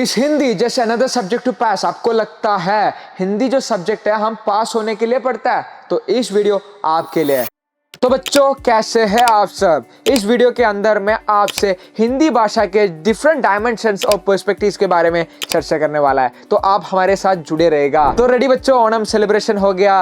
इस हिंदी जैसे another subject to पास आपको लगता है हिंदी जो सब्जेक्ट है हम पास होने के लिए पढ़ता है, तो इस वीडियो आपके लिए है। तो बच्चों कैसे हैं आप सब। इस वीडियो के अंदर मैं आपसे हिंदी भाषा के डिफरेंट डायमेंशंस और पर्सपेक्टिव्स के बारे में चर्चा करने वाला है, तो आप हमारे साथ जुड़े रहेगा। तो रेडी बच्चों, ओणम सेलिब्रेशन हो गया,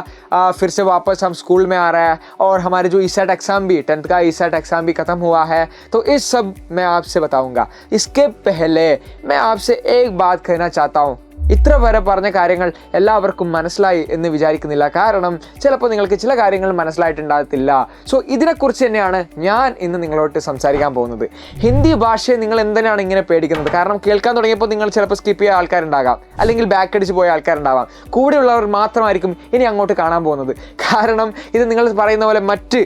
फिर से वापस हम स्कूल में आ रहा है और हमारे जो ईसेट एग्जाम भी 10th का ईसेट एग्जाम भी खत्म हुआ है, तो इस सब मैं आपसे बताऊंगा। इसके पहले मैं आपसे एक बात कहना चाहता हूँ, ഇത്ര വരെ പറഞ്ഞ കാര്യങ്ങൾ എല്ലാവർക്കും മനസ്സിലായി എന്ന് വിചാരിക്കുന്നില്ല. കാരണം ചിലപ്പോൾ നിങ്ങൾക്ക് ചില കാര്യങ്ങൾ മനസ്സിലായിട്ടുണ്ടാകത്തില്ല. സോ ഇതിനെക്കുറിച്ച് തന്നെയാണ് ഞാൻ ഇന്ന് നിങ്ങളോട് സംസാരിക്കാൻ പോകുന്നത്. ഹിന്ദി ഭാഷയെ നിങ്ങൾ എന്തിനാണ് ഇങ്ങനെ പേടിക്കുന്നത്? കാരണം കേൾക്കാൻ തുടങ്ങിയപ്പോൾ നിങ്ങൾ ചിലപ്പോൾ സ്കിപ്പ് ചെയ്ത ആൾക്കാരുണ്ടാകാം, അല്ലെങ്കിൽ ബാക്ക് അടിച്ച് പോയ ആൾക്കാരുണ്ടാവാം. കൂടെയുള്ളവർ മാത്രമായിരിക്കും ഇനി അങ്ങോട്ട് കാണാൻ പോകുന്നത്. കാരണം ഇത് നിങ്ങൾ പറയുന്ന പോലെ മറ്റ്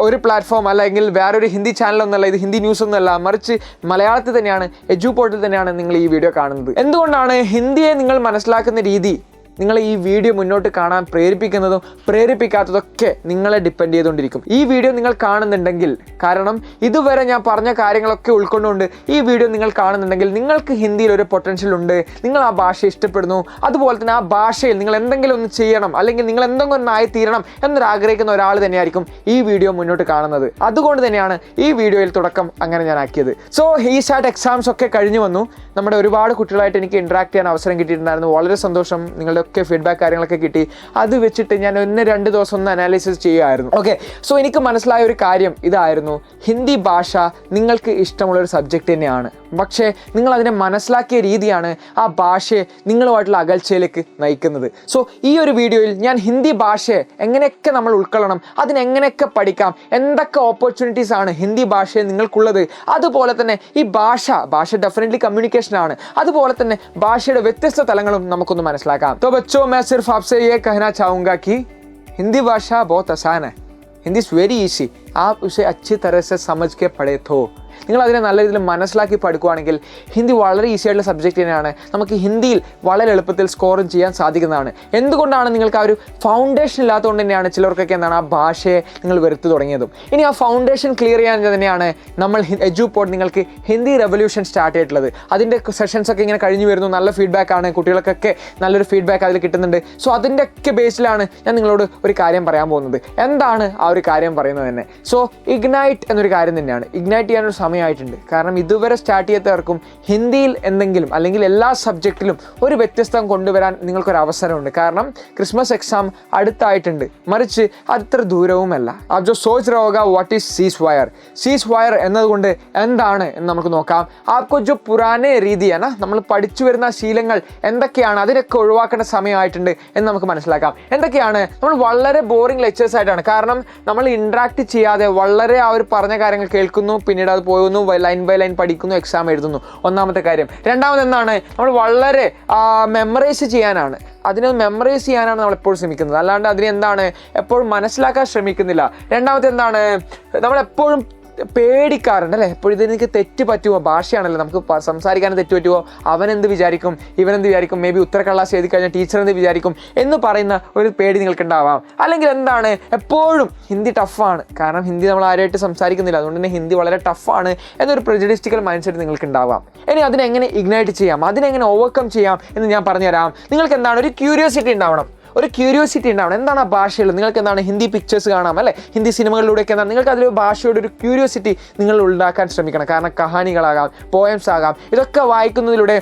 ഒരു പ്ലാറ്റ്ഫോം അല്ലെങ്കിൽ വേറൊരു ഹിന്ദി ചാനലൊന്നുമല്ല, ഇത് ഹിന്ദി ന്യൂസ് ഒന്നുമല്ല, മറിച്ച് മലയാളത്തിൽ തന്നെയാണ്, എജു പോർട്ടിൽ തന്നെയാണ് നിങ്ങൾ ഈ വീഡിയോ കാണുന്നത്. എന്തുകൊണ്ടാണ് ഹിന്ദിയെ നിങ്ങൾ മനസ്സിലാക്കുന്ന രീതി നിങ്ങൾ ഈ വീഡിയോ മുന്നോട്ട് കാണാൻ പ്രേരിപ്പിക്കുന്നതും പ്രേരിപ്പിക്കാത്തതൊക്കെ നിങ്ങളെ ഡിപ്പെൻഡ് ചെയ്തുകൊണ്ടിരിക്കും. ഈ വീഡിയോ നിങ്ങൾ കാണുന്നുണ്ടെങ്കിൽ, കാരണം ഇതുവരെ ഞാൻ പറഞ്ഞ കാര്യങ്ങളൊക്കെ ഉൾക്കൊണ്ടുകൊണ്ട് ഈ വീഡിയോ നിങ്ങൾ കാണുന്നുണ്ടെങ്കിൽ നിങ്ങൾക്ക് ഹിന്ദിയിൽ ഒരു പൊട്ടൻഷ്യൽ ഉണ്ട്, നിങ്ങൾ ആ ഭാഷ ഇഷ്ടപ്പെടുന്നു, അതുപോലെ തന്നെ ആ ഭാഷയിൽ നിങ്ങൾ എന്തെങ്കിലും ഒന്ന് ചെയ്യണം അല്ലെങ്കിൽ നിങ്ങൾ എന്തെങ്കിലും ഒന്നായി തീരണം എന്നൊരാഗ്രഹിക്കുന്ന ഒരാൾ തന്നെയായിരിക്കും ഈ വീഡിയോ മുന്നോട്ട് കാണുന്നത്. അതുകൊണ്ട് തന്നെയാണ് ഈ വീഡിയോയിൽ തുടക്കം അങ്ങനെ ഞാൻ ആക്കിയത്. സോ ഈ സാറ്റ് എക്സാംസ് ഒക്കെ കഴിഞ്ഞു വന്നു. നമ്മുടെ ഒരുപാട് കുട്ടികളായിട്ട് എനിക്ക് ഇൻട്രാക്ട് ചെയ്യാൻ അവസരം കിട്ടിയിട്ടുണ്ടായിരുന്നു. വളരെ സന്തോഷം. നിങ്ങളുടെ ഒക്കെ ഫീഡ്ബാക്ക് കാര്യങ്ങളൊക്കെ കിട്ടി. അത് വെച്ചിട്ട് ഞാൻ 1-2 ദിവസം ഒന്ന് അനാലിസിസ് ചെയ്യുമായിരുന്നു. ഓക്കെ, സോ എനിക്ക് മനസ്സിലായ ഒരു കാര്യം ഇതായിരുന്നു, ഹിന്ദി ഭാഷ നിങ്ങൾക്ക് ഇഷ്ടമുള്ളൊരു സബ്ജക്റ്റ് തന്നെയാണ്, പക്ഷേ നിങ്ങൾ അതിനെ മനസ്സിലാക്കിയ രീതിയാണ് ആ ഭാഷയെ നിങ്ങളുമായിട്ടുള്ള അകൽച്ചയിലേക്ക് നയിക്കുന്നത്. സോ ഈ ഒരു വീഡിയോയിൽ ഞാൻ ഹിന്ദി ഭാഷയെ എങ്ങനെയൊക്കെ നമ്മൾ ഉൾക്കൊള്ളണം, അതിനെങ്ങനെയൊക്കെ പഠിക്കാം, എന്തൊക്കെ ഓപ്പർച്യൂണിറ്റീസ് ആണ് ഹിന്ദി ഭാഷയിൽ നിങ്ങൾക്കുള്ളത്, അതുപോലെ തന്നെ ഈ ഭാഷ ഡെഫിനറ്റ്ലി കമ്മ്യൂണിക്കേഷൻ ആണ്, അതുപോലെ തന്നെ ഭാഷയുടെ വ്യത്യസ്ത തലങ്ങളും നമുക്കൊന്ന് മനസ്സിലാക്കാം. तो बच्चों मैं सिर्फ आपसे ये कहना चाहूँगा कि हिंदी भाषा बहुत आसान है. Hindi is very easy. आप उसे अच्छी तरह से समझ के पढ़े तो നിങ്ങൾ അതിനെ നല്ല രീതിയിൽ മനസ്സിലാക്കി പഠിക്കുകയാണെങ്കിൽ ഹിന്ദി വളരെ ഈസി ആയിട്ടുള്ള സബ്ജക്റ്റ് തന്നെയാണ്. നമുക്ക് ഹിന്ദിയിൽ വളരെ എളുപ്പത്തിൽ സ്കോറും ചെയ്യാൻ സാധിക്കുന്നതാണ്. എന്തുകൊണ്ടാണ് നിങ്ങൾക്ക് ആ ഒരു ഫൗണ്ടേഷൻ ഇല്ലാത്തതുകൊണ്ട് തന്നെയാണ് ചിലർക്കൊക്കെ എന്താണ് ആ ഭാഷയെ നിങ്ങൾ വെറുത്ത് തുടങ്ങിയതും. ഇനി ആ ഫൗണ്ടേഷൻ ക്ലിയർ ചെയ്യാൻ തന്നെയാണ് നമ്മൾ എജു പോഡ് നിങ്ങൾക്ക് ഹിന്ദി റെവല്യൂഷൻ സ്റ്റാർട്ട് ചെയ്തിട്ടുള്ളത്. അതിൻ്റെ സെഷൻസ് ഒക്കെ ഇങ്ങനെ കഴിഞ്ഞു വരുന്നു. നല്ല ഫീഡ്ബാക്ക് ആണ്, കുട്ടികൾക്കൊക്കെ നല്ലൊരു ഫീഡ്ബാക്ക് അതിൽ കിട്ടുന്നുണ്ട്. സോ അതിൻ്റെ ഒക്കെ ബേസിലാണ് ഞാൻ നിങ്ങളോട് ഒരു കാര്യം പറയാൻ പോകുന്നത്. എന്താണ് ആ ഒരു കാര്യം പറയുന്നത് തന്നെ? സോ ഇഗ്നൈറ്റ് എന്നൊരു കാര്യം തന്നെയാണ്. ഇഗ്നൈറ്റ് ചെയ്യാനൊരു സമയമായിട്ടുണ്ട്. കാരണം ഇതുവരെ സ്റ്റാർട്ട് ചെയ്യാത്തവർക്കും ഹിന്ദിയിൽ എന്തെങ്കിലും അല്ലെങ്കിൽ എല്ലാ സബ്ജക്റ്റിലും ഒരു വ്യത്യസ്തം കൊണ്ടുവരാൻ നിങ്ങൾക്കൊരു അവസരമുണ്ട്. കാരണം ക്രിസ്മസ് എക്സാം അടുത്തായിട്ടുണ്ട്, മറിച്ച് അത്ര ദൂരവുമല്ല. आप जो सोच रहा होगा व्हाट इज सीज फायर എന്നതുകൊണ്ട് എന്താണ് എന്ന് നമുക്ക് നോക്കാം. आपको जो पुराने രീതി ആണ്, നമ്മൾ പഠിച്ചു വരുന്ന ശീലങ്ങൾ എന്തൊക്കെയാണ്, അതിനൊക്കെ ഒഴിവാക്കേണ്ട സമയമായിട്ടുണ്ട് എന്ന് നമുക്ക് മനസ്സിലാക്കാം. എന്തൊക്കെയാണ്? നമ്മൾ വളരെ ബോറിംഗ് ലെക്ചേഴ്സ് ആയിട്ടാണ്, കാരണം നമ്മൾ ഇൻട്രാക്ട് ചെയ്യാതെ വളരെ ആ ഒരു പറഞ്ഞ കാര്യങ്ങൾ കേൾക്കുന്നു, പിന്നീട് അത് പോകുന്നു, ലൈൻ ബൈ ലൈൻ പഠിക്കുന്നു, എക്സാം എഴുതുന്നു. ഒന്നാമത്തെ കാര്യം. രണ്ടാമത് എന്താണ്? നമ്മൾ വളരെ മെമ്മറൈസ് ചെയ്യാനാണ്, അതിനെ മെമ്മറൈസ് ചെയ്യാനാണ് നമ്മൾ എപ്പോഴും ശ്രമിക്കുന്നത്, അല്ലാണ്ട് അതിനെ എന്താണ് എപ്പോഴും മനസ്സിലാക്കാൻ ശ്രമിക്കുന്നില്ല. രണ്ടാമത്തെ എന്താണ്? നമ്മളെപ്പോഴും പേടിക്കാറുണ്ട് അല്ലേ, എപ്പോഴും ഇതെനിക്ക് തെറ്റ് പറ്റുമോ, ഭാഷയാണല്ലോ, നമുക്ക് സംസാരിക്കാൻ തെറ്റ് പറ്റുമോ, അവനെന്ത് വിചാരിക്കും, ഇവനെന്ത് വിചാരിക്കും, മേ ബി ഉത്തരക്കടലാസ് എഴുതി കഴിഞ്ഞാൽ ടീച്ചർ എന്ത് വിചാരിക്കും എന്ന് പറയുന്ന ഒരു പേടി നിങ്ങൾക്ക് ഉണ്ടാവാം. അല്ലെങ്കിൽ എന്താണ്, എപ്പോഴും ഹിന്ദി ടഫാണ്, കാരണം ഹിന്ദി നമ്മൾ ആരുമായിട്ട് സംസാരിക്കുന്നില്ല, അതുകൊണ്ട് തന്നെ ഹിന്ദി വളരെ ടഫാണ് എന്നൊരു പ്രെജുഡിസ്റ്റിക്കൽ മൈൻഡ് സെറ്റ് നിങ്ങൾക്ക് ഉണ്ടാവാം. ഇനി അതിനെങ്ങനെ ഇഗ്നൈറ്റ് ചെയ്യാം, അതിനെങ്ങനെ ഓവർകം ചെയ്യാം എന്ന് ഞാൻ പറഞ്ഞുതരാം. നിങ്ങൾക്ക് എന്താണ് ഒരു ക്യൂരിയോസിറ്റി ഉണ്ടാവണം. എന്താണ് ആ ഭാഷയിൽ? നിങ്ങൾക്ക് എന്താണ് ഹിന്ദി പിക്ചേഴ്സ് കാണാം അല്ലേ, ഹിന്ദി സിനിമകളിലൂടെയൊക്കെ എന്താണ് നിങ്ങൾക്ക് അതിൽ ഭാഷയുടെ ഒരു ക്യൂരിയോസിറ്റി നിങ്ങൾ ഉണ്ടാക്കാൻ ശ്രമിക്കണം. കാരണം കഹാനികളാകാം, പോയംസ് ആകാം, ഇതൊക്കെ വായിക്കുന്നതിലൂടെ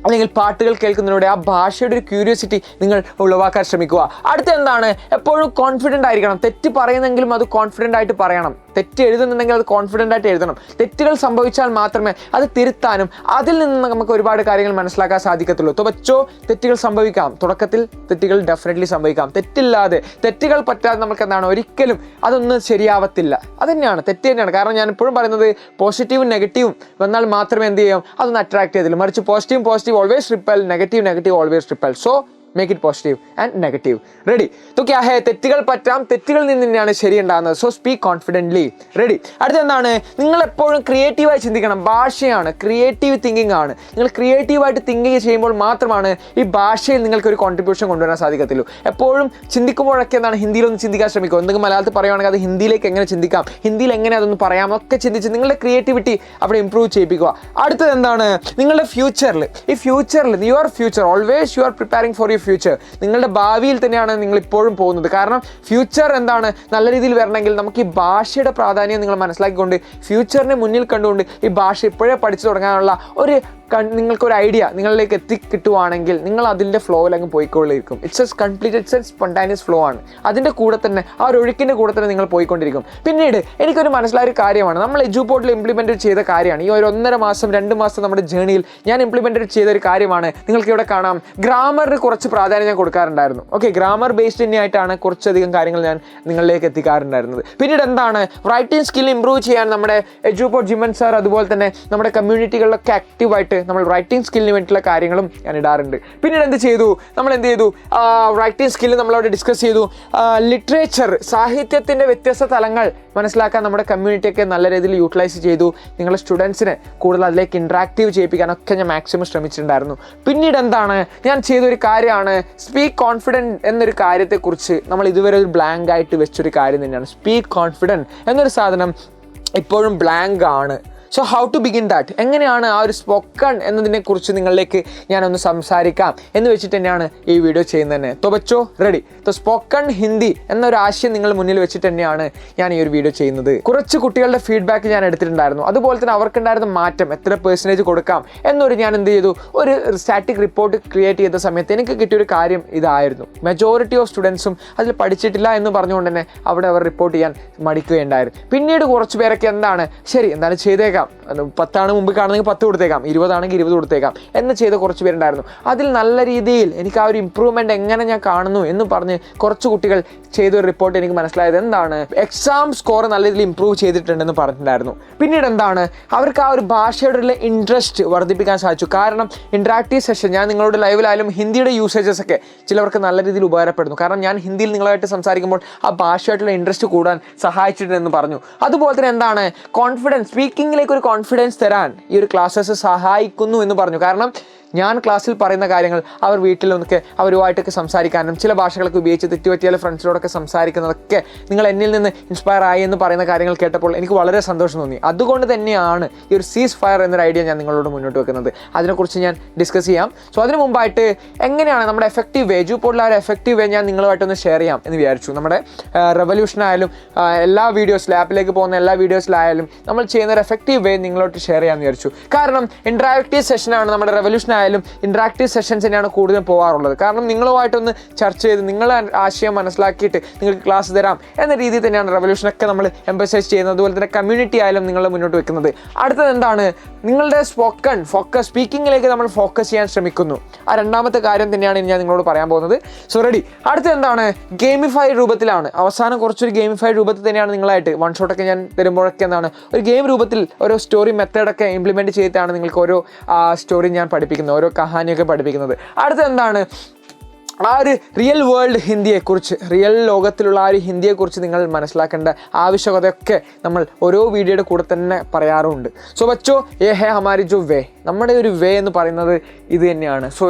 അല്ലെങ്കിൽ പാട്ടുകൾ കേൾക്കുന്നതിലൂടെ ആ ഭാഷയുടെ ഒരു ക്യൂരിയോസിറ്റി നിങ്ങൾ ഉളവാക്കാൻ ശ്രമിക്കുക. അടുത്ത എന്താണ്? എപ്പോഴും കോൺഫിഡൻ്റ് ആയിരിക്കണം. തെറ്റ് പറയുന്നെങ്കിലും അത് കോൺഫിഡൻ്റ് ആയിട്ട് പറയണം. തെറ്റ് എഴുതുന്നുണ്ടെങ്കിൽ അത് കോൺഫിഡൻ്റ് ആയിട്ട് എഴുതണം. തെറ്റുകൾ സംഭവിച്ചാൽ മാത്രമേ അത് തിരുത്താനും അതിൽ നിന്ന് നമുക്ക് ഒരുപാട് കാര്യങ്ങൾ മനസ്സിലാക്കാൻ സാധിക്കത്തുള്ളൂ. तो बच्चों തെറ്റുകൾ സംഭവിക്കാം, തുടക്കത്തിൽ തെറ്റുകൾ ഡെഫിനറ്റ്ലി സംഭവിക്കാം. തെറ്റില്ലാതെ, തെറ്റുകൾ പറ്റാതെ നമുക്ക് എന്താണ് ഒരിക്കലും അതൊന്നും ശരിയാവത്തില്ല. അത് തന്നെയാണ്, തെറ്റ് തന്നെയാണ്. കാരണം ഞാൻ എപ്പോഴും പറയുന്നത് പോസിറ്റീവും നെഗറ്റീവും വന്നാൽ മാത്രമേ എന്ത് ചെയ്യാം അതൊന്ന് അട്രാക്ട് ചെയ്തില്ല, മറിച്ച് positive always ripple, negative always ripple. So make it positive and negative. Ready? तो क्या है തെറ്റുകൾ പറ്റാം തെറ്റുകളിൽ നിന്ന് തന്നെയാണ് ശരി ഉണ്ടാകുന്നത്. So speak confidently. റെഡി? അടുത്ത എന്താണ്? നിങ്ങൾ എപ്പോഴും ക്രിയേറ്റീവായി ചിന്തിക്കണം. ഭാഷയാണ്, ക്രിയേറ്റീവ് തിങ്കിങ് ആണ്. നിങ്ങൾ ക്രിയേറ്റീവായിട്ട് തിങ്കിങ് ചെയ്യുമ്പോൾ മാത്രമാണ് ഈ ഭാഷയിൽ നിങ്ങൾക്ക് ഒരു കോൺട്രിബ്യൂഷൻ കൊണ്ടുവരാൻ സാധിക്കത്തുള്ളൂ. എപ്പോഴും ചിന്തിക്കുമ്പോഴൊക്കെ എന്താണ് ഹിന്ദിയിലൊന്ന് ചിന്തിക്കാൻ ശ്രമിക്കുക. എന്തെങ്കിലും മലയാളത്തിൽ പറയുകയാണെങ്കിൽ അത് ഹിന്ദിയിലേക്ക് എങ്ങനെ ചിന്തിക്കാം, ഹിന്ദിയിൽ എങ്ങനെ അതൊന്ന് പറയാം, ഒക്കെ ചിന്തിച്ച് നിങ്ങളുടെ ക്രിയേറ്റിവിറ്റി അവിടെ ഇമ്പ്രൂവ് ചെയ്യിപ്പിക്കുക. അടുത്തത് എന്താണ്? നിങ്ങളുടെ ഫ്യൂച്ചറിൽ your future always you are preparing for your future. നിങ്ങളുടെ ഭാവിയിൽ തന്നെയാണ് നിങ്ങൾ ഇപ്പോഴും പോകുന്നത്. കാരണം ഫ്യൂച്ചർ എന്താണ് നല്ല രീതിയിൽ വരണമെങ്കിൽ നമുക്ക് ഈ ഭാഷയുടെ പ്രാധാന്യം നിങ്ങൾ മനസ്സിലാക്കിക്കൊണ്ട് ഫ്യൂച്ചറിനെ മുന്നിൽ കണ്ടുകൊണ്ട് ഈ ഭാഷ ഇപ്പോഴേ പഠിച്ചു തുടങ്ങാനുള്ള ഒരു നിങ്ങൾക്കൊരു ഐഡിയ നിങ്ങളിലേക്ക് എത്തിക്കിട്ടുവാണെങ്കിൽ നിങ്ങൾ അതിൻ്റെ ഫ്ലോയിൽ അങ്ങ് പോയിക്കൊള്ളിരിക്കും. ഇറ്റ്സ് എ സ്പോണ്ടാനിയസ് ഫ്ലോ ആണ്. അതിൻ്റെ കൂടെ തന്നെ ആ ഒരു ഒഴുക്കിൻ്റെ കൂടെ തന്നെ നിങ്ങൾ പോയിക്കൊണ്ടിരിക്കും. പിന്നീട് എനിക്കൊരു മനസ്സിലായ ഒരു കാര്യമാണ്, നമ്മൾ എജുപോർട്ടിൽ ഇംപ്ലിമെൻറ്റ് ചെയ്ത കാര്യമാണ്. ഈ ഒരു 1.5 മാസം 2 മാസം നമ്മുടെ ജേണിയിൽ ഞാൻ ഇംപ്ലിമെൻറ്റ് ചെയ്ത ഒരു കാര്യമാണ്. നിങ്ങൾക്ക് ഇവിടെ കാണാം, ഗ്രാമറിന് കുറച്ച് പ്രാധാന്യം ഞാൻ കൊടുക്കാറുണ്ടായിരുന്നു. ഓക്കെ, ഗ്രാമർ ബേസ്ഡ് തന്നെയായിട്ടാണ് കുറച്ചധികം കാര്യങ്ങൾ ഞാൻ നിങ്ങളിലേക്ക് എത്തിക്കാറുണ്ടായിരുന്നത്. പിന്നീട് എന്താണ്? റൈറ്റിംഗ് സ്കിൽ ഇംപ്രൂവ് ചെയ്യാൻ നമ്മുടെ എജുപോർട്ട് ജിമൻ സാർ അതുപോലെ തന്നെ നമ്മുടെ കമ്മ്യൂണിറ്റികളിലൊക്കെ ആക്റ്റീവായിട്ട് നമ്മൾ റൈറ്റിംഗ് സ്കില്ലിന് വേണ്ടിയിട്ടുള്ള കാര്യങ്ങളും ഞാൻ ഇടാറുണ്ട്. പിന്നീട് എന്ത് ചെയ്തു? റൈറ്റിംഗ് സ്കില്ല് നമ്മളവിടെ ഡിസ്കസ് ചെയ്തു. ലിറ്ററേച്ചർ, സാഹിത്യത്തിൻ്റെ വ്യത്യസ്ത തലങ്ങൾ മനസ്സിലാക്കാൻ നമ്മുടെ കമ്മ്യൂണിറ്റിയൊക്കെ നല്ല രീതിയിൽ യൂട്ടിലൈസ് ചെയ്തു. നിങ്ങളുടെ സ്റ്റുഡൻസിനെ കൂടുതൽ അതിലേക്ക് ഇൻട്രാക്റ്റീവ് ചെയ്യിപ്പിക്കാനൊക്കെ ഞാൻ മാക്സിമം ശ്രമിച്ചിട്ടുണ്ടായിരുന്നു. പിന്നീട് എന്താണ് ഞാൻ ചെയ്തൊരു കാര്യമാണ് സ്പീക്ക് കോൺഫിഡൻറ്റ് എന്നൊരു കാര്യത്തെക്കുറിച്ച് നമ്മൾ ഇതുവരെ ഒരു ബ്ലാങ്ക് ആയിട്ട് വെച്ചൊരു കാര്യം തന്നെയാണ്. സ്പീക്ക് കോൺഫിഡൻറ്റ് എന്നൊരു സാധനം ഇപ്പോഴും ബ്ലാങ്ക് ആണ്. So how to begin that? എങ്ങനെയാണ് ആ ഒരു സ്പോക്കൺ എന്നതിനെക്കുറിച്ച് നിങ്ങളിലേക്ക് ഞാനൊന്ന് സംസാരിക്കാം എന്ന് വെച്ചിട്ട് തന്നെയാണ് ഈ വീഡിയോ ചെയ്യുന്നത് തന്നെ. തോ ബച്ചോ റെഡി? തോ സ്പോക്കൺ ഹിന്ദി എന്നൊരു ആശയം നിങ്ങൾ മുന്നിൽ വെച്ചിട്ട് തന്നെയാണ് ഞാൻ ഈ ഒരു വീഡിയോ ചെയ്യുന്നത്. കുറച്ച് കുട്ടികളുടെ ഫീഡ്ബാക്ക് ഞാൻ എടുത്തിട്ടുണ്ടായിരുന്നു. അതുപോലെ തന്നെ അവർക്കുണ്ടായിരുന്ന മാറ്റം, എത്ര പെർസെൻറ്റേജ് കൊടുക്കാം എന്നൊരു ഞാൻ എന്ത് ചെയ്തു, ഒരു സ്റ്റാറ്റിക് റിപ്പോർട്ട് ക്രിയേറ്റ് ചെയ്ത സമയത്ത് എനിക്ക് കിട്ടിയൊരു കാര്യം ഇതായിരുന്നു. മെജോറിറ്റി ഓഫ് സ്റ്റുഡൻസും അതിൽ പഠിച്ചിട്ടില്ല എന്ന് പറഞ്ഞുകൊണ്ട് തന്നെ അവിടെ അവർ റിപ്പോർട്ട് ചെയ്യാൻ മടിക്കുകയുണ്ടായിരുന്നു. പിന്നീട് കുറച്ച് പേരൊക്കെ എന്താണ് ശരി എന്താണ് ചെയ്തേക്കാം, 10 മുമ്പ് കാണുന്നെങ്കിൽ 10 കൊടുത്തേക്കാം, 20 20 കൊടുത്തേക്കാം എന്ന് ചെയ്ത കുറച്ച് പേരുണ്ടായിരുന്നു. അതിൽ നല്ല രീതിയിൽ എനിക്ക് ആ ഒരു ഇമ്പ്രൂവ്മെൻറ്റ് എങ്ങനെ ഞാൻ കാണുന്നു എന്ന് പറഞ്ഞ് കുറച്ച് കുട്ടികൾ ചെയ്തൊരു റിപ്പോർട്ട് എനിക്ക് മനസ്സിലായത് എന്താണ്, എക്സാം സ്കോർ നല്ല രീതിയിൽ ഇമ്പ്രൂവ് ചെയ്തിട്ടുണ്ടെന്ന് പറഞ്ഞിട്ടുണ്ടായിരുന്നു. പിന്നീട് എന്താണ്, അവർക്ക് ആ ഒരു ഭാഷയോടുള്ള ഇൻട്രസ്റ്റ് വർദ്ധിപ്പിക്കാൻ സാധിച്ചു. കാരണം ഇൻട്രാക്റ്റീവ് സെഷൻ ഞാൻ നിങ്ങളോട് ലൈവിലായാലും ഹിന്ദിയുടെ യൂസേജസ് ഒക്കെ ചിലവർക്ക് നല്ല രീതിയിൽ ഉപകാരപ്പെടുന്നു. കാരണം ഞാൻ ഹിന്ദിയിൽ നിങ്ങളായിട്ട് സംസാരിക്കുമ്പോൾ ആ ഭാഷയായിട്ടുള്ള ഇൻട്രസ്റ്റ് കൂടാൻ സഹായിച്ചിട്ടുണ്ടെന്ന് പറഞ്ഞു. അതുപോലെ തന്നെ എന്താണ്, കോൺഫിഡൻസ്, സ്പീക്കിങ്ങിലേക്ക് ഒരു കോൺഫിഡൻസ് തരാൻ ഈ ഒരു ക്ലാസ്സസ് സഹായിക്കുന്നു എന്ന് പറഞ്ഞു. കാരണം ഞാൻ ക്ലാസ്സിൽ പറയുന്ന കാര്യങ്ങൾ അവർ വീട്ടിലൊക്കെ അവരുമായിട്ടൊക്കെ സംസാരിക്കാനും ചില ഭാഷകളൊക്കെ ഉപയോഗിച്ച് തെറ്റുപറ്റിയാൽ ഫ്രണ്ട്സിനോടൊക്കെ സംസാരിക്കുന്നതൊക്കെ നിങ്ങൾ എന്നിൽ നിന്ന് ഇൻസ്പയർ ആയി എന്ന് പറയുന്ന കാര്യങ്ങൾ കേട്ടപ്പോൾ എനിക്ക് വളരെ സന്തോഷം തോന്നി. അതുകൊണ്ട് തന്നെയാണ് ഈ ഒരു സീസ് ഫയർ എന്നൊരു ഐഡിയ ഞാൻ നിങ്ങളോട് മുന്നോട്ട് വെക്കുന്നത്. അതിനെക്കുറിച്ച് ഞാൻ ഡിസ്കസ് ചെയ്യാം. സോ അതിന് മുമ്പായിട്ട് എങ്ങനെയാണ് നമ്മുടെ എഫക്റ്റീവ് വേ, എജുപോർട്ടിലെ ആ ഒരു എഫക്റ്റീവ് വേ ഞാൻ നിങ്ങളുമായിട്ടൊന്ന് ഷെയർ ചെയ്യാം എന്ന് വിചാരിച്ചു. നമ്മുടെ റെവല്യൂഷനായാലും എല്ലാ വീഡിയോസിലും ആപ്പിലേക്ക് പോകുന്ന എല്ലാ വീഡിയോസിലായാലും നമ്മൾ ചെയ്യുന്ന ഒരു എഫക്റ്റീവ് വേ നിങ്ങളോട്ട് ഷെയർ ചെയ്യാമെന്ന് വിചാരിച്ചു. കാരണം ഇൻട്രാക്റ്റീവ് സെഷനാണ് നമ്മുടെ റെവല്യൂഷനായാലും ഇൻട്രാക്റ്റീവ് സെഷൻസ് തന്നെയാണ് കൂടുതലും പോകാറുള്ളത്. കാരണം നിങ്ങളുമായിട്ടൊന്ന് ചർച്ച ചെയ്ത് നിങ്ങളെ ആശയം മനസ്സിലാക്കിയിട്ട് നിങ്ങൾക്ക് ക്ലാസ് തരാം എന്ന രീതിയിൽ തന്നെയാണ് റെവല്യൂഷനൊക്കെ നമ്മൾ എംഫസൈസ് ചെയ്യുന്നത്. അതുപോലെ തന്നെ കമ്മ്യൂണിറ്റി ആയാലും നിങ്ങൾ മുന്നോട്ട് വെക്കുന്നത്. അടുത്തത് എന്താണ്, നിങ്ങളുടെ സ്പീക്കിങ്ങിലേക്ക് നമ്മൾ ഫോക്കസ് ചെയ്യാൻ ശ്രമിക്കുന്നു. ആ രണ്ടാമത്തെ കാര്യം തന്നെയാണ് ഞാൻ നിങ്ങളോട് പറയാൻ പോകുന്നത്. So ready? അടുത്തത് എന്താണ്, ഗെയിമിഫൈഡ് രൂപത്തിലാണ്. അവസാനം കുറച്ചൊരു ഗെയിമിഫൈഡ് രൂപത്തിൽ തന്നെയാണ് നിങ്ങളായിട്ട് വൺ ഷോട്ടൊക്കെ ഞാൻ തരുമ്പോഴൊക്കെ എന്താണ് ഒരു ഗെയിം രൂപത്തിൽ ഓരോ സ്റ്റോറി മെത്തേഡൊക്കെ ഇംപ്ലിമെൻറ്റ് ചെയ്തിട്ടാണ് നിങ്ങൾക്ക് ഓരോ സ്റ്റോറി ഞാൻ പഠിപ്പിക്കുന്നത്, ഓരോ കഹാനിയൊക്കെ പഠിപ്പിക്കുന്നത്. അടുത്തത് എന്താണ്, ആ ഒരു റിയൽ വേൾഡ് ഹിന്ദിയെക്കുറിച്ച്, റിയൽ ലോകത്തിലുള്ള ആ ഒരു ഹിന്ദിയെക്കുറിച്ച് നിങ്ങൾ മനസ്സിലാക്കേണ്ട ആവശ്യകതയൊക്കെ നമ്മൾ ഓരോ വീഡിയോയുടെ കൂടെ തന്നെ പറയാറുണ്ട്. സോ ബച്ചോ ഏ ഹേ ഹമാരി ജോ വേ, നമ്മുടെ ഒരു വേ എന്ന് പറയുന്നത് ഇത് തന്നെയാണ്. So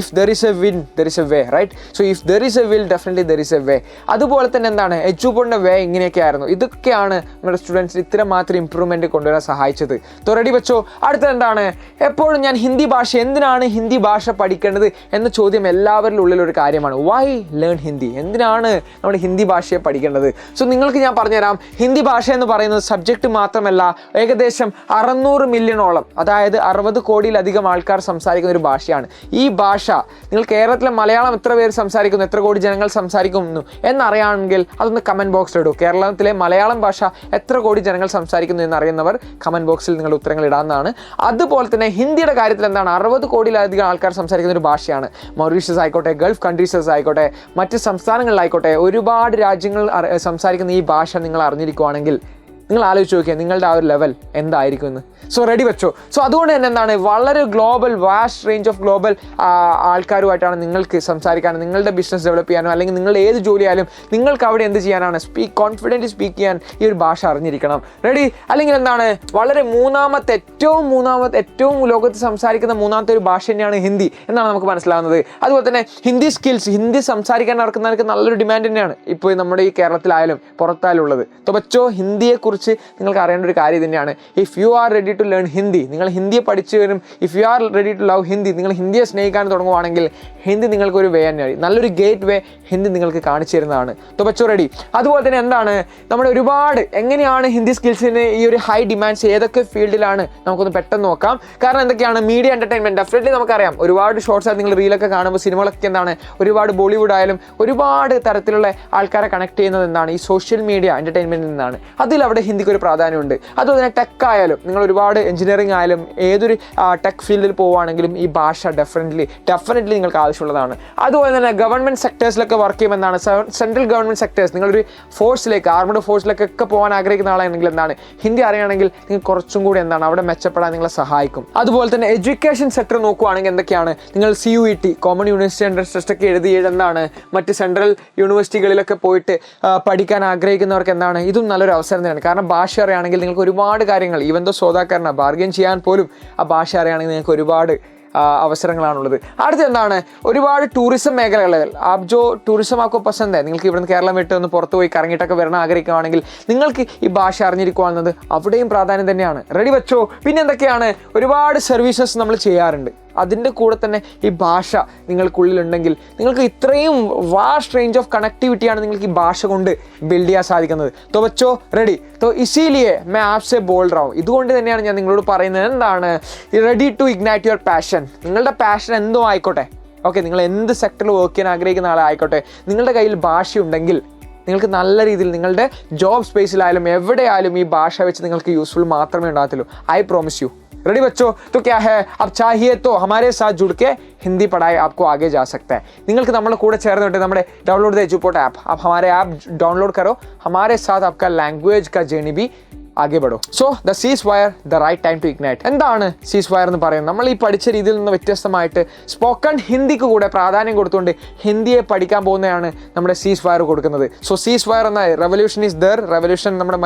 if there is a will there is a way, right? So if there is a will definitely there is a way. അതുപോലെ തന്നെ എന്താണ്, എജുപോർട്ടിൻ്റെ വേ ഇങ്ങനെയൊക്കെ ആയിരുന്നു. ഇതൊക്കെയാണ് നമ്മുടെ സ്റ്റുഡൻസിന് ഇത്ര മാത്രം ഇമ്പ്രൂവ്മെൻറ്റ് കൊണ്ടുവരാൻ സഹായിച്ചത്. സോ റെഡി ബച്ചോ? അടുത്തത് എന്താണ്, എപ്പോഴും ഞാൻ ഹിന്ദി ഭാഷ, എന്തിനാണ് ഹിന്ദി ഭാഷ പഠിക്കേണ്ടത് എന്ന ചോദ്യം എല്ലാവരുടെ ഉള്ളിൽ ഒരു കാര്യമാണ്. Why learn Hindi? എന്തിനാണ് നമ്മൾ ഹിന്ദി ഭാഷയെ പഠിക്കേണ്ടത്? സോ നിങ്ങൾക്ക് ഞാൻ പറഞ്ഞുതരാം. ഹിന്ദി ഭാഷ എന്ന് പറയുന്നത് സബ്ജക്റ്റ് മാത്രമല്ല, ഏകദേശം 600 മില്യണോളം, അതായത് 60 കോടിയിലധികം ആൾക്കാർ സംസാരിക്കുന്ന ഒരു ഭാഷയാണ്. ഈ ഭാഷ നിങ്ങൾ കേരളത്തിലെ മലയാളം എത്ര പേര് സംസാരിക്കുന്നു, എത്ര കോടി ജനങ്ങൾ സംസാരിക്കുന്നു എന്നറിയാമെങ്കിൽ അതൊന്ന് കമൻറ്റ് ബോക്സിൽ ഇടൂ. കേരളത്തിലെ മലയാളം ഭാഷ എത്ര കോടി ജനങ്ങൾ സംസാരിക്കുന്നു എന്നറിയുന്നവർ കമൻറ്റ് ബോക്സിൽ നിങ്ങളുടെ ഉത്തരങ്ങൾ ഇടാവുന്നതാണ്. അതുപോലെ തന്നെ ഹിന്ദിയുടെ കാര്യത്തിൽ എന്താണ്, 60 കോടിയിലധികം ആൾക്കാർ സംസാരിക്കുന്ന ഒരു ഭാഷയാണ്. മൗറീഷ്യസ് ആയിക്കോട്ടെ, ഗൾഫ് കൺട്രീസസ് ആയിക്കോട്ടെ, മറ്റ് സംസ്ഥാനങ്ങളിലായിക്കോട്ടെ, ഒരുപാട് രാജ്യങ്ങൾ സംസാരിക്കുന്ന ഈ ഭാഷ നിങ്ങൾ അറിഞ്ഞിരിക്കുകയാണെങ്കിൽ നിങ്ങൾ ആലോചിച്ച് നോക്കിയാൽ നിങ്ങളുടെ ആ ഒരു ലെവൽ എന്തായിരിക്കും എന്ന്. സോ റെഡി വെച്ചോ. സോ അതുകൊണ്ട് തന്നെ എന്താണ്, വളരെ global vast range of global ആൾക്കാരുമായിട്ടാണ് നിങ്ങൾക്ക് സംസാരിക്കാനും നിങ്ങളുടെ ബിസിനസ് ഡെവലപ്പ് ചെയ്യാനോ അല്ലെങ്കിൽ നിങ്ങളുടെ ഏത് ജോലിയായാലും നിങ്ങൾക്ക് അവിടെ എന്ത് ചെയ്യാനാണ്, കോൺഫിഡൻറ്റ് സ്പീക്ക് ചെയ്യാൻ ഈ ഒരു ഭാഷ അറിഞ്ഞിരിക്കണം. റെഡി? അല്ലെങ്കിൽ എന്താണ്, വളരെ ഏറ്റവും ലോകത്ത് സംസാരിക്കുന്ന മൂന്നാമത്തെ ഒരു ഭാഷ തന്നെയാണ് ഹിന്ദി എന്നാണ് നമുക്ക് മനസ്സിലാകുന്നത്. അതുപോലെ തന്നെ ഹിന്ദി സ്കിൽസ്, ഹിന്ദി സംസാരിക്കാൻ നടക്കുന്നവർക്ക് നല്ലൊരു ഡിമാൻഡ് തന്നെയാണ് ഇപ്പോൾ നമ്മുടെ ഈ കേരളത്തിലായാലും പുറത്തായാലും ഉള്ളത്. तो बच्चों ഹിന്ദിയെക്കുറിച്ച് നിങ്ങൾക്ക് അറിയേണ്ട ഒരു കാര്യം തന്നെയാണ്. If you are ready to learn Hindi, നിങ്ങൾ ഹിന്ദിയെ പഠിച്ചു വരും. If you are ready to love Hindi, നിങ്ങൾ ഹിന്ദിയെ സ്നേഹിക്കാൻ തുടങ്ങുവാണെങ്കിൽ ഹിന്ദി നിങ്ങൾക്കൊരു വേ തന്നെയാണ്, നല്ലൊരു ഗേറ്റ് വേ ഹിന്ദി നിങ്ങൾക്ക് കാണിച്ചു തരുന്നതാണ്. तो बच्चों റെഡി? അതുപോലെ തന്നെ എന്താണ്, നമ്മുടെ ഒരുപാട് എങ്ങനെയാണ് ഹിന്ദി സ്കിൽസിന് ഈ ഒരു ഹൈ ഡിമാൻഡ്സ് ഏതൊക്കെ ഫീൽഡിലാണ് നമുക്കൊന്ന് പെട്ടെന്ന് നോക്കാം. കാരണം എന്തൊക്കെയാണ്, മീഡിയ എൻ്റർടൈൻമെൻറ്റ് ഡെഫിനറ്റ്ലി നമുക്കറിയാം. ഒരുപാട് ഷോർട്സ് ആയിട്ട് നിങ്ങൾ റീലൊക്കെ കാണുമ്പോൾ സിനിമകളൊക്കെ എന്താണ്, ഒരുപാട് ബോളിവുഡ് ആയാലും ഒരുപാട് തരത്തിലുള്ള ആൾക്കാരെ കണക്ട് ചെയ്യുന്നത് എന്താണ്, ഈ സോഷ്യൽ മീഡിയ എൻ്റർടൈൻമെൻറ്റിൽ നിന്നാണ്. അതിലവിടെ ഹിന്ദിക്ക് ഒരു പ്രാധാന്യമുണ്ട്. അതുപോലെ തന്നെ ടെക് ആയാലും, നിങ്ങൾ ഒരുപാട് എഞ്ചിനീയറിംഗ് ആയാലും ഏതൊരു ടെക് ഫീൽഡിൽ പോവുകയാണെങ്കിലും ഈ ഭാഷ ഡെഫിനറ്റ്ലി നിങ്ങൾക്ക് ആവശ്യമുള്ളതാണ്. അതുപോലെ തന്നെ ഗവൺമെൻറ് സെക്ടേഴ്സിലൊക്കെ വർക്ക് ചെയ്യുമ്പോൾ എന്താണ്, സെൻട്രൽ ഗവൺമെൻറ് സെക്ടേഴ്സ്, നിങ്ങളൊരു ഫോഴ്സിലേക്ക്, ആർമഡ് ഫോഴ്സിലേക്കൊക്കെ പോകാൻ ആഗ്രഹിക്കുന്ന ആളാണെങ്കിൽ എന്താണ്, ഹിന്ദി അറിയുകയാണെങ്കിൽ നിങ്ങൾക്ക് കുറച്ചും കൂടി എന്താണ് അവിടെ മെച്ചപ്പെടാൻ നിങ്ങളെ സഹായിക്കും. അതുപോലെ തന്നെ എഡ്യൂക്കേഷൻ സെക്ടർ നോക്കുകയാണെങ്കിൽ എന്തൊക്കെയാണ്, നിങ്ങൾ CUET common university entrance test ഒക്കെ എഴുതി എന്താണ് മറ്റ് സെൻട്രൽ യൂണിവേഴ്സിറ്റികളിലൊക്കെ പോയിട്ട് പഠിക്കാൻ ആഗ്രഹിക്കുന്നവർക്ക് എന്താണ് ഇതും നല്ലൊരു അവസരം തന്നെയാണ്. കാരണം ഭാഷ അറിയുകയാണെങ്കിൽ നിങ്ങൾക്ക് ഒരുപാട് കാര്യങ്ങൾ, ഈവൻ ദോ സോദാക്കാരനാണ് ബാർഗെയിൻ ചെയ്യാൻ പോലും ആ ഭാഷ അറിയുകയാണെങ്കിൽ നിങ്ങൾക്ക് ഒരുപാട് അവസരങ്ങളാണുള്ളത്. അടുത്ത് എന്താണ്, ഒരുപാട് ടൂറിസം മേഖലകൾ, ആപ് ജോ ടൂറിസം ആക്കോ പസന്ത്, നിങ്ങൾക്ക് ഇവിടുന്ന് കേരളം വിട്ട് ഒന്ന് പുറത്ത് പോയി കറങ്ങിയിട്ടൊക്കെ വരണം ആഗ്രഹിക്കുകയാണെങ്കിൽ നിങ്ങൾക്ക് ഈ ഭാഷ അറിഞ്ഞിരിക്കുക എന്നത് അവിടെയും പ്രാധാന്യം തന്നെയാണ്. റെഡി വെച്ചോ? പിന്നെ എന്തൊക്കെയാണ്, ഒരുപാട് സർവീസസ് നമ്മൾ ചെയ്യാറുണ്ട്. അതിൻ്റെ കൂടെ തന്നെ ഈ ഭാഷ നിങ്ങൾക്കുള്ളിലുണ്ടെങ്കിൽ നിങ്ങൾക്ക് ഇത്രയും വാസ്റ്റ് റേഞ്ച് ഓഫ് കണക്ടിവിറ്റിയാണ് നിങ്ങൾക്ക് ഈ ഭാഷ കൊണ്ട് ബിൽഡ് ചെയ്യാൻ സാധിക്കുന്നത്. तो बच्चों रेडी? तो इसीलिए मैं आपसे बोल रहा हूँ, ഇതുകൊണ്ട് തന്നെയാണ് ഞാൻ നിങ്ങളോട് പറയുന്നത് എന്താണ്, ready to ignite your passion. നിങ്ങളുടെ പാഷൻ എന്തോ ആയിക്കോട്ടെ, ഓക്കെ, നിങ്ങൾ എന്ത് സെക്ടറിൽ വർക്ക് ചെയ്യാൻ ആഗ്രഹിക്കുന്ന ആളായിക്കോട്ടെ, നിങ്ങളുടെ കയ്യിൽ ഭാഷയുണ്ടെങ്കിൽ നിങ്ങൾക്ക് നല്ല രീതിയിൽ നിങ്ങളുടെ ജോബ് സ്പേസിലായാലും എവിടെയായാലും ഈ ഭാഷ വെച്ച് നിങ്ങൾക്ക് യൂസ്ഫുൾ മാത്രമേ ഉണ്ടാകത്തുള്ളൂ. I promise you. रेडी बच्चों? तो क्या है, अब चाहिए तो हमारे साथ जुड़ के हिंदी पढ़ाई आपको आगे जा सकता है. നിങ്ങൾക്ക് നമ്മുടെ കൂടെ ചേർന്നിട്ട് നമ്മുടെ डाउनलोड द एजुपोर्ट ऐप, आप हमारे ऐप डाउनलोड करो, हमारे साथ आपका लैंग्वेज का जर्नी भी ആകെ പഠോ. So the ceasefire the right time to ignite. എന്താണ് സീസ് വയർ എന്ന് പറയുന്നത്? നമ്മൾ ഈ പഠിച്ച രീതിയിൽ നിന്ന് വ്യത്യസ്തമായിട്ട് സ്പോക്കൺ ഹിന്ദിക്ക് കൂടെ പ്രാധാന്യം കൊടുത്തുകൊണ്ട് ഹിന്ദിയെ പഠിക്കാൻ പോകുന്നതാണ് നമ്മുടെ സീസ് വയർ കൊടുക്കുന്നത്. സോ സീസ് വയർ എന്ന റെവല്യൂഷൻ ഈസ് ദർ. റെവല്യൂഷൻ നമ്മുടെ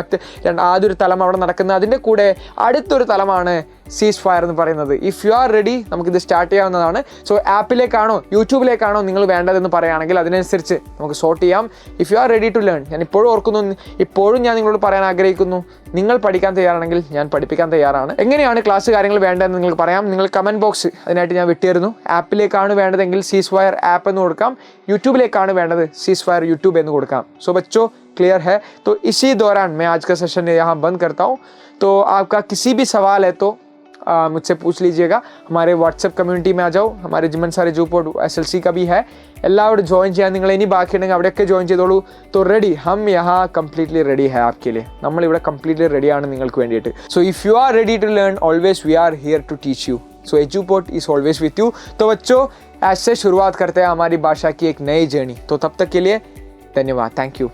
ആദ്യൊരു തലം അവിടെ നടക്കുന്നത്, അതിൻ്റെ കൂടെ അടുത്തൊരു തലമാണ് സീസ് ഫയർ എന്ന് പറയുന്നത്. ഇഫ് യു ആർ റെഡി നമുക്കിത് സ്റ്റാർട്ട് ചെയ്യാവുന്നതാണ്. സോ ആപ്പിലേക്കാണോ യൂട്യൂബിലേക്കാണോ നിങ്ങൾ വേണ്ടതെന്ന് പറയുകയാണെങ്കിൽ അതിനനുസരിച്ച് നമുക്ക് സോർട്ട് ചെയ്യാം. If you are ready to learn, ഞാൻ ഇപ്പോഴും ഞാൻ നിങ്ങളോട് പറയാൻ ആഗ്രഹിക്കുന്നു, നിങ്ങൾ പഠിക്കാൻ തയ്യാറാണെങ്കിൽ ഞാൻ പഠിപ്പിക്കാൻ തയ്യാറാണ്. എങ്ങനെയാണ് ക്ലാസ് കാര്യങ്ങൾ വേണ്ടതെന്ന് നിങ്ങൾക്ക് പറയാം. നിങ്ങൾ കമൻറ്റ് ബോക്സ് അതിനായിട്ട് ഞാൻ വിട്ടിരുന്നു. ആപ്പിലേക്കാണ് വേണ്ടതെങ്കിൽ സീസ് ഫയർ ആപ്പ് എന്ന് കൊടുക്കാം, യൂട്യൂബിലേക്കാണ് വേണ്ടത് സീസ് ഫയർ യൂട്യൂബ് എന്ന് കൊടുക്കാം. സോ बच्चों क्लियर है? तो इसी दौरान मैं आज का सेशन यहाँ बंद करता हूँ. तो आपका किसी भी सवाल है तो मुझसे पूछ लीजिएगा. हमारे व्हाट्सएप कम्युनिटी में आ जाओ. हमारे जिमन सारे जूपोर्ट SLC का भी है. എല്ലാവരും ജോയിൻ ചെയ്യാൻ, നിങ്ങൾ ഇനി ബാക്കിയുണ്ടെങ്കിൽ അവിടെയൊക്കെ ജോയിൻ ചെയ്തോളൂ. तो रेडी, हम यहाँ कम्प्लीटली रेडी है आपके लिए. നമ്മളിവിടെ കംപ്ലീറ്റ്ലി റെഡിയാണ് നിങ്ങൾക്ക് വേണ്ടിയിട്ട്. So if you are ready to learn, always we are here to teach you. So Eduport is always with you. तो बच्चों ऐसे शुरुआत करते हैं हमारी भाषा की एक नई जर्नी. तो तब तक के लिए धन्यवाद. Thank you.